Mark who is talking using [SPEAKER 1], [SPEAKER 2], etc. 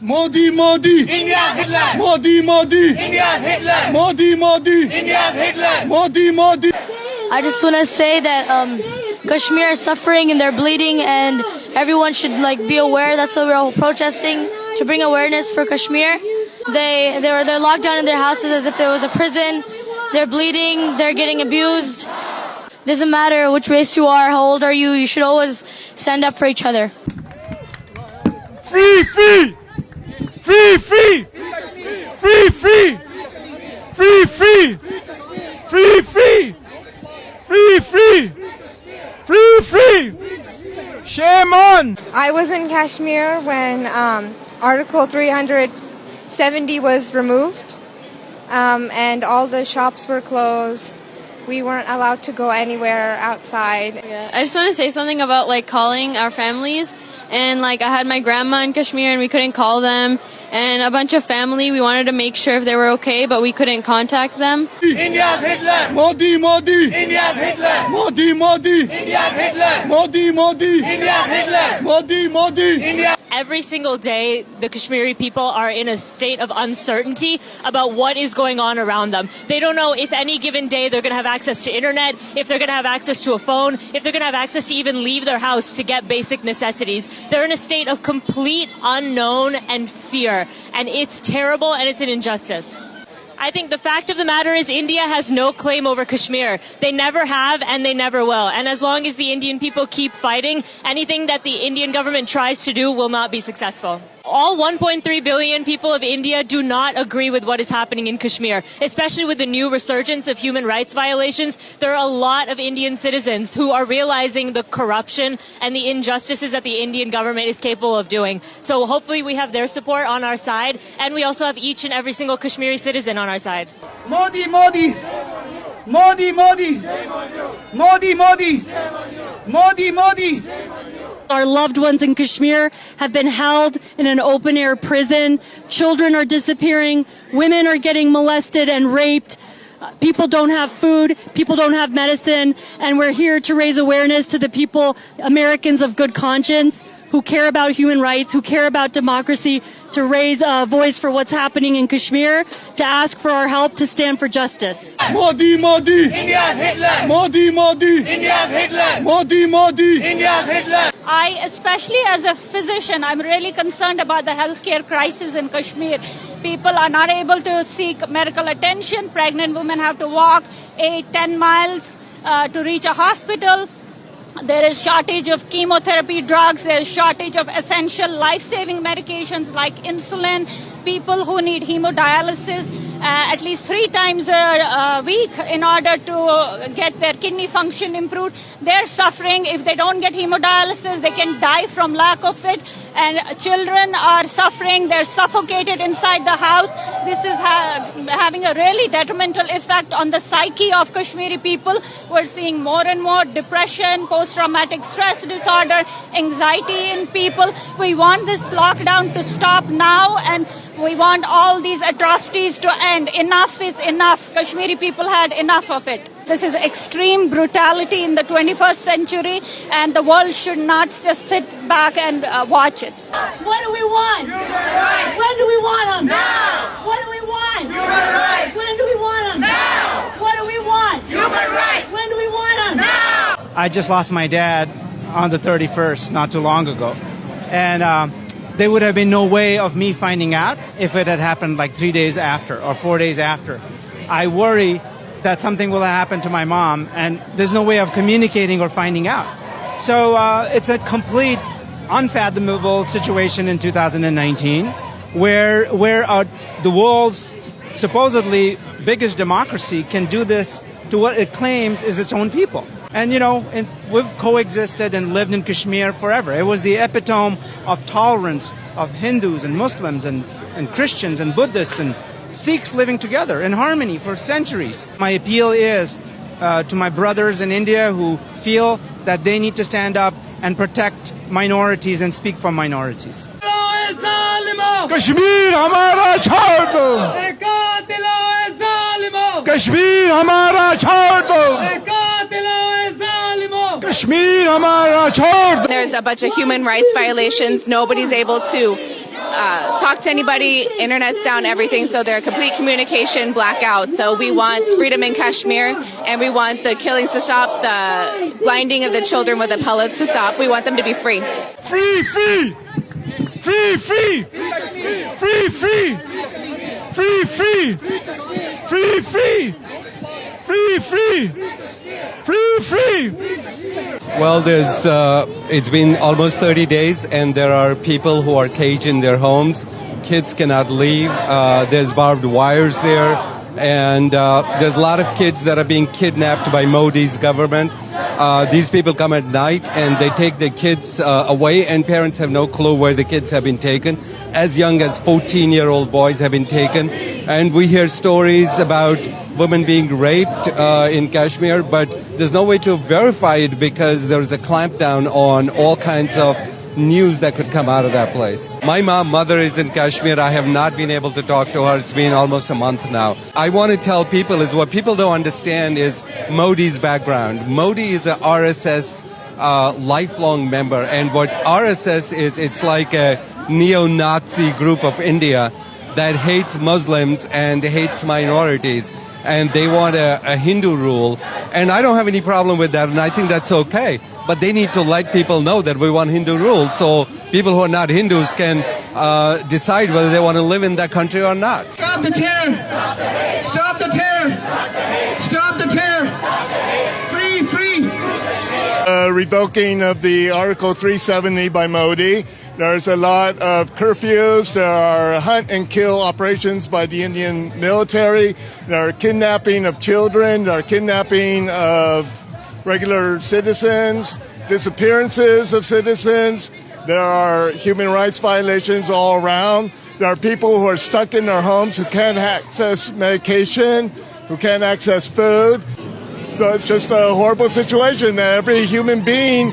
[SPEAKER 1] Modi, Modi.
[SPEAKER 2] India's Hitler.
[SPEAKER 1] Modi, Modi.
[SPEAKER 2] India's Hitler.
[SPEAKER 1] Modi, Modi.
[SPEAKER 2] India's Hitler.
[SPEAKER 1] Modi, Modi.
[SPEAKER 3] I just want to say that Kashmir is suffering and they're bleeding, and everyone should be aware. That's why we're all protesting, to bring awareness for Kashmir. They're locked down in their houses as if there was a prison. They're bleeding. They're getting abused. Doesn't matter which race you are, how old are you. You should always stand up for each other.
[SPEAKER 1] Free, free. Free, free. Free, free. Free, free. Free, free. Free, free. Free, free. Shame on.
[SPEAKER 4] I was in Kashmir when Article 370 was removed, and all the shops were closed. We weren't allowed to go anywhere outside.
[SPEAKER 5] Yeah, I just want to say something about calling our families. And I had my grandma in Kashmir and we couldn't call them. And a bunch of family, we wanted to make sure if they were okay, but we couldn't contact them.
[SPEAKER 2] India's Hitler.
[SPEAKER 1] Modi, Modi.
[SPEAKER 2] India's Hitler.
[SPEAKER 1] Modi, Modi.
[SPEAKER 2] India's Hitler.
[SPEAKER 1] Modi, Modi.
[SPEAKER 2] India's Hitler.
[SPEAKER 1] Modi, Modi.
[SPEAKER 2] India.
[SPEAKER 6] Every single day, the Kashmiri people are in a state of uncertainty about what is going on around them. They don't know if any given day they're going to have access to internet, if they're going to have access to a phone, if they're going to have access to even leave their house to get basic necessities. They're in a state of complete unknown and fear. And it's terrible and it's an injustice. I think the fact of the matter is India has no claim over Kashmir. They never have and they never will. And as long as the Indian people keep fighting, anything that the Indian government tries to do will not be successful. All 1.3 billion people of India do not agree with what is happening in Kashmir, especially with the new resurgence of human rights violations. There are a lot of Indian citizens who are realizing the corruption and the injustices that the Indian government is capable of doing. So hopefully we have their support on our side, and we also have each and every single Kashmiri citizen on our side.
[SPEAKER 2] Modi, Modi. Modi, Modi. Modi, Modi. Modi, Modi.
[SPEAKER 7] Our loved ones in Kashmir have been held in an open-air prison. Children are disappearing. Women are getting molested and raped. People don't have food. People don't have medicine. And we're here to raise awareness to the people, Americans of good conscience, who care about human rights, who care about democracy, to raise a voice for what's happening in Kashmir, to ask for our help to stand for justice.
[SPEAKER 1] Modi, Modi.
[SPEAKER 2] India's Hitler.
[SPEAKER 1] Modi, Modi.
[SPEAKER 2] India's Hitler.
[SPEAKER 1] Modi, Modi.
[SPEAKER 2] India's Hitler.
[SPEAKER 7] I, especially as a physician, I'm really concerned about the healthcare crisis in Kashmir. People are not able to seek medical attention. Pregnant women have to walk 8-10 miles to reach a hospital. There is shortage of chemotherapy drugs. There is shortage of essential life-saving medications like insulin. People who need hemodialysis at least 3 times a week in order to get their kidney function improved. They're suffering. If they don't get hemodialysis, they can die from lack of it. And children are suffering. They're suffocated inside the house. This is having a really detrimental effect on the psyche of Kashmiri people. We're seeing more and more depression, post-traumatic stress disorder, anxiety in people. We want this lockdown to stop now, and we want all these atrocities to end. Enough is enough. Kashmiri people had enough of it. This is extreme brutality in the 21st century, and the world should not just sit back and watch it. What do we want?
[SPEAKER 2] Human rights.
[SPEAKER 7] When do we want them?
[SPEAKER 2] Now.
[SPEAKER 7] What do we want?
[SPEAKER 2] Human rights.
[SPEAKER 7] When do we want them?
[SPEAKER 2] Now.
[SPEAKER 7] What do we want?
[SPEAKER 2] Human rights.
[SPEAKER 7] When do we want them?
[SPEAKER 2] Now.
[SPEAKER 8] I just lost my dad on the 31st, not too long ago. And there would have been no way of me finding out if it had happened 3 days after or 4 days after. I worry that something will happen to my mom, and there's no way of communicating or finding out. So it's a complete unfathomable situation in 2019 where the world's supposedly biggest democracy can do this to what it claims is its own people. And, we've coexisted and lived in Kashmir forever. It was the epitome of tolerance of Hindus and Muslims and Christians and Buddhists and Sikhs living together in harmony for centuries. My appeal is to my brothers in India who feel that they need to stand up and protect minorities and speak for minorities.
[SPEAKER 1] Kashmir hamara chhod do. Kashmir hamara chhod do. Kashmir hamara chhod do.
[SPEAKER 4] There's a bunch of human rights violations. Nobody's able to
[SPEAKER 9] talk to anybody. Internet's down, everything. So they're a complete communication blackout. So we want freedom in Kashmir, and we want the killings to stop, the blinding of the children with the pellets to stop. We want them to be free.
[SPEAKER 1] Free, free. Free, free. Free, free. Free, free. Free, free. Free, free. Free, free.
[SPEAKER 10] Well, it's been almost 30 days, and there are people who are caged in their homes. Kids cannot leave. There's barbed wires there, and there's a lot of kids that are being kidnapped by Modi's government. These people come at night, and they take the kids away, and parents have no clue where the kids have been taken. As young as 14-year-old boys have been taken, and we hear stories about women being raped in Kashmir, but there's no way to verify it because there's a clampdown on all kinds of news that could come out of that place. My mother is in Kashmir. I have not been able to talk to her. It's been almost a month now. I want to tell people is what people don't understand is Modi's background. Modi is a RSS lifelong member, and what RSS is, it's like a neo-Nazi group of India that hates Muslims and hates minorities, and they want a Hindu rule, and I don't have any problem with that, and I think that's okay. But they need to let people know that we want Hindu rule, so people who are not Hindus can decide whether they want to live in that country or not.
[SPEAKER 11] Stop the terror! Stop the terror! Stop the terror! Free, free!
[SPEAKER 1] Revoking of the Article 370 by Modi. There's a lot of curfews. There are hunt and kill operations by the Indian military. There are kidnapping of children. There are kidnapping of regular citizens, disappearances of citizens. There are human rights violations all around. There are people who are stuck in their homes who can't access medication, who can't access food. So it's just a horrible situation that every human being